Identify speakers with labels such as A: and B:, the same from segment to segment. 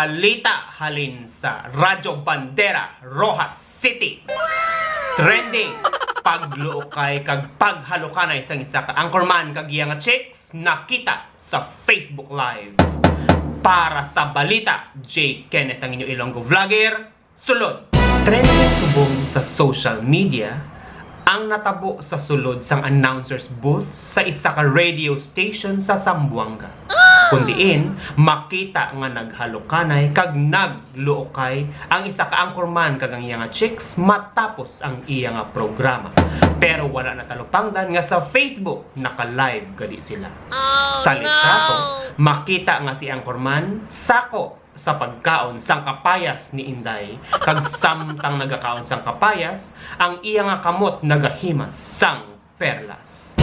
A: balita halin sa Radyo Bandera, Rojas City. Trending, pagluokay kag paghalukanay sang isa ka anchorman kag iya nga chicks nakita sa Facebook Live. Para sa balita, J. Kenneth ang inyong Ilonggo vlogger, sulod. Trending subong sa social media ang natabo sa sulod sang announcer's booth sa isa ka radio station sa Zamboanga. Kundiin, makita nga naghalukanay kag nagluokay ang isa ka anchorman kag ang iya nga chicks matapos ang iya nga programa. Pero wala na talupangdan nga sa Facebook naka-live gadi sila. Sa litrato, makita nga si anchorman sako sa pagkaon sang kapayas ni Inday kag samtang nagakaon sang kapayas ang iya nga kamot nagahimas sang perlas.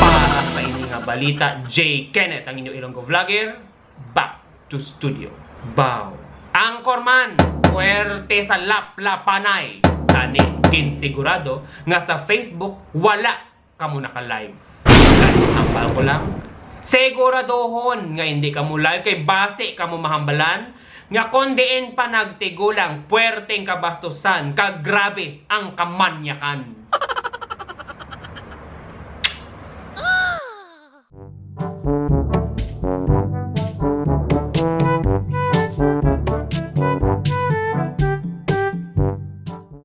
A: Para sa inyo nga balita, J. Kenneth ang inyong Ilonggo vlogger, back to studio. Bow. Anchorman, puwerte sa laplapanay. Kani, kinsigurado nga sa Facebook wala kamo naka-live. Ang ko lang, siguradohon nga hindi kamo live kay base kamo mahambalan nga kondiin pa nagtigulang puwerteng kabastusan kag grabe ang kamanyakan.